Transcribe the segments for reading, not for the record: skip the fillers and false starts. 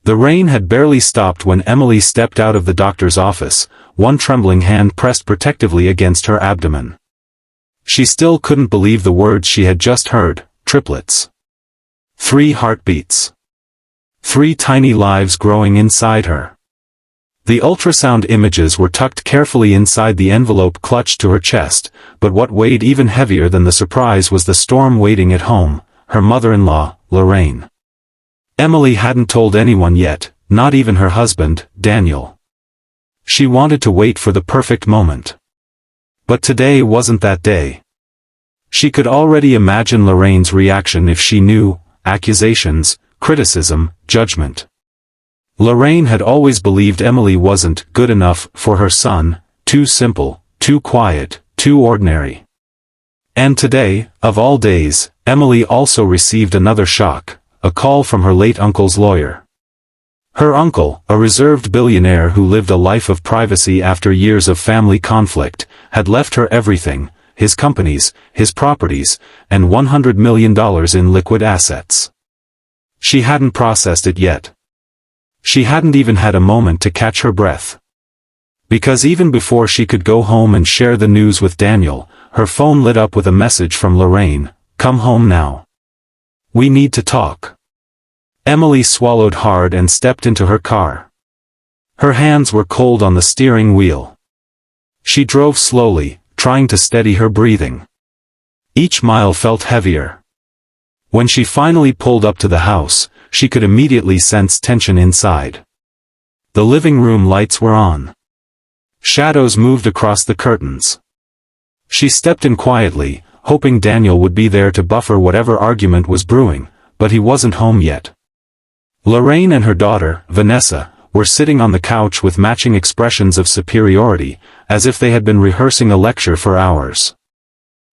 The rain had barely stopped when Emily stepped out of the doctor's office, one trembling hand pressed protectively against her abdomen. She still couldn't believe the words she had just heard: triplets. 3 heartbeats. 3 tiny lives growing inside her. The ultrasound images were tucked carefully inside the envelope clutched to her chest, but what weighed even heavier than the surprise was the storm waiting at home: her mother-in-law, Lorraine. Emily hadn't told anyone yet, not even her husband, Daniel. She wanted to wait for the perfect moment. But today wasn't that day. She could already imagine Lorraine's reaction if she knew: accusations, criticism, judgment. Lorraine had always believed Emily wasn't good enough for her son, too simple, too quiet, too ordinary. And today, of all days, Emily also received another shock: a call from her late uncle's lawyer. Her uncle, a reserved billionaire who lived a life of privacy after years of family conflict, had left her everything: his companies, his properties, and $100 million in liquid assets. She hadn't processed it yet. She hadn't even had a moment to catch her breath. Because even before she could go home and share the news with Daniel, her phone lit up with a message from Lorraine: "Come home now. We need to talk." Emily swallowed hard and stepped into her car. Her hands were cold on the steering wheel. She drove slowly, trying to steady her breathing. Each mile felt heavier. When she finally pulled up to the house, she could immediately sense tension inside. The living room lights were on. Shadows moved across the curtains. She stepped in quietly, hoping Daniel would be there to buffer whatever argument was brewing, but he wasn't home yet. Lorraine and her daughter, Vanessa, were sitting on the couch with matching expressions of superiority, as if they had been rehearsing a lecture for hours.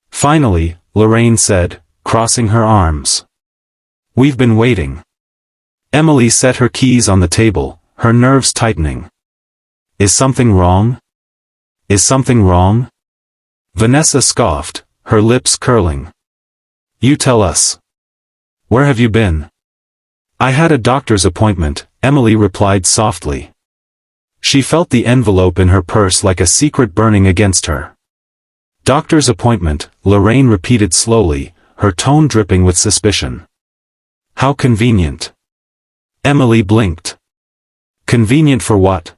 Finally, Lorraine said, crossing her arms, "We've been waiting." Emily set her keys on the table, her nerves tightening. "Is something wrong? Is something wrong?" Vanessa scoffed, her lips curling. "You tell us. Where have you been?" "I had a doctor's appointment," Emily replied softly. She felt the envelope in her purse like a secret burning against her. "Doctor's appointment," Lorraine repeated slowly, her tone dripping with suspicion. "How convenient." Emily blinked. "Convenient for what?"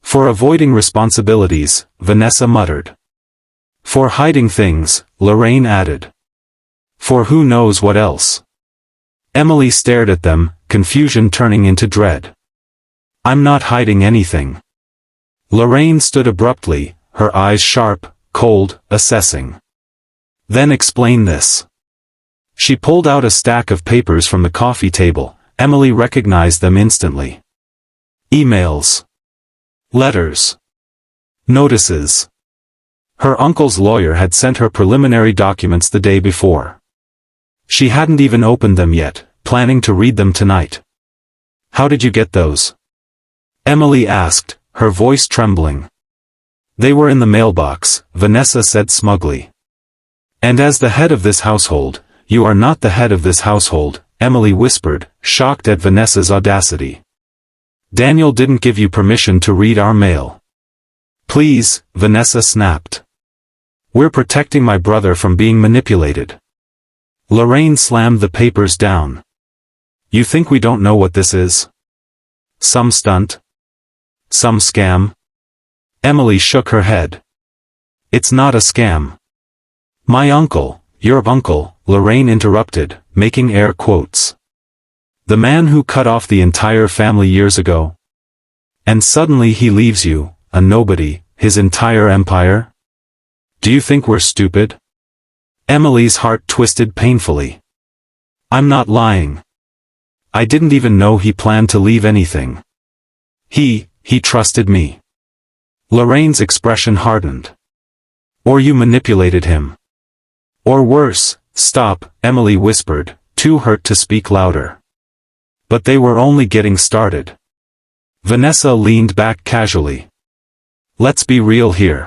"For avoiding responsibilities," Vanessa muttered. "For hiding things," Lorraine added. "For who knows what else." Emily stared at them, confusion turning into dread. "I'm not hiding anything." Lorraine stood abruptly, her eyes sharp, cold, assessing. "Then explain this." She pulled out a stack of papers from the coffee table. Emily recognized them instantly. Emails. Letters. Notices. Her uncle's lawyer had sent her preliminary documents the day before. She hadn't even opened them yet, planning to read them tonight. "How did you get those?" Emily asked, her voice trembling. "They were in the mailbox," Vanessa said smugly. "And as the head of this household—" "You are not the head of this household," Emily whispered, shocked at Vanessa's audacity. "Daniel didn't give you permission to read our mail." "Please," Vanessa snapped. "We're protecting my brother from being manipulated." Lorraine slammed the papers down. "You think we don't know what this is? Some stunt? Some scam?" Emily shook her head. "It's not a scam." "My uncle, your uncle," Lorraine interrupted, making air quotes. "The man who cut off the entire family years ago? And suddenly he leaves you, a nobody, his entire empire? Do you think we're stupid?" Emily's heart twisted painfully. "I'm not lying. I didn't even know he planned to leave anything. He trusted me." Lorraine's expression hardened. "Or you manipulated him. Or worse." "Stop," Emily whispered, too hurt to speak louder. "But they were only getting started." Vanessa leaned back casually. "Let's be real here.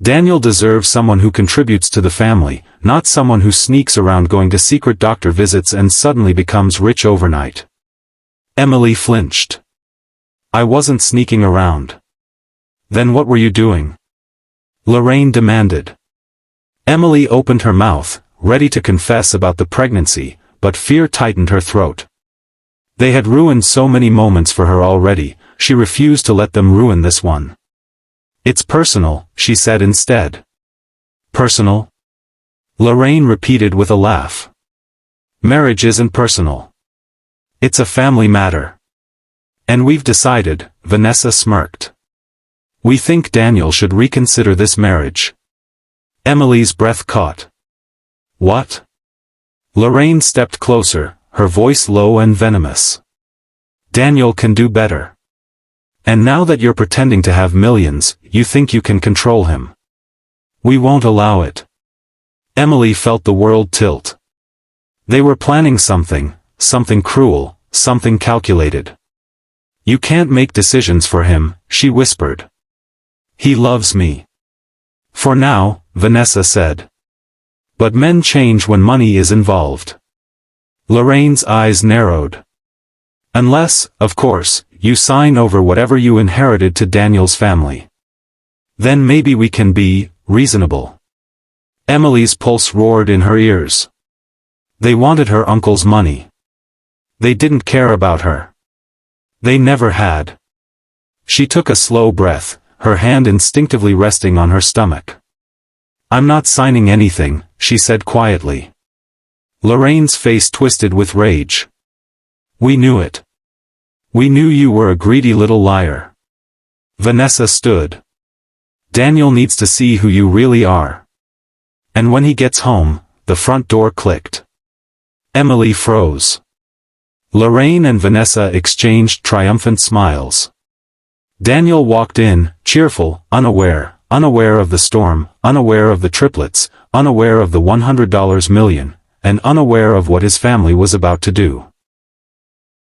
Daniel deserves someone who contributes to the family, not someone who sneaks around going to secret doctor visits and suddenly becomes rich overnight." Emily flinched. I wasn't sneaking around. Then what were you doing? Lorraine demanded. Emily opened her mouth, ready to confess about the pregnancy, but fear tightened her throat. They had ruined so many moments for her already, she refused to let them ruin this one. It's personal, she said instead. Personal? Lorraine repeated with a laugh. Marriage isn't personal. It's a family matter. And we've decided, Vanessa smirked. We think Daniel should reconsider this marriage. Emily's breath caught. What? Lorraine stepped closer, her voice low and venomous. Daniel can do better. And now that you're pretending to have millions, you think you can control him. We won't allow it. Emily felt the world tilt. They were planning something cruel, something calculated. You can't make decisions for him, she whispered. He loves me. For now, Vanessa said. But men change when money is involved. Lorraine's eyes narrowed. Unless, of course, you sign over whatever you inherited to Daniel's family. Then maybe we can be reasonable. Emily's pulse roared in her ears. They wanted her uncle's money. They didn't care about her. They never had. She took a slow breath, her hand instinctively resting on her stomach. I'm not signing anything, she said quietly. Lorraine's face twisted with rage. We knew it. We knew you were a greedy little liar. Vanessa stood. Daniel needs to see who you really are. And when he gets home, the front door clicked. Emily froze. Lorraine and Vanessa exchanged triumphant smiles. Daniel walked in, cheerful, unaware of the storm, unaware of the triplets, unaware of the $100 million, and unaware of what his family was about to do.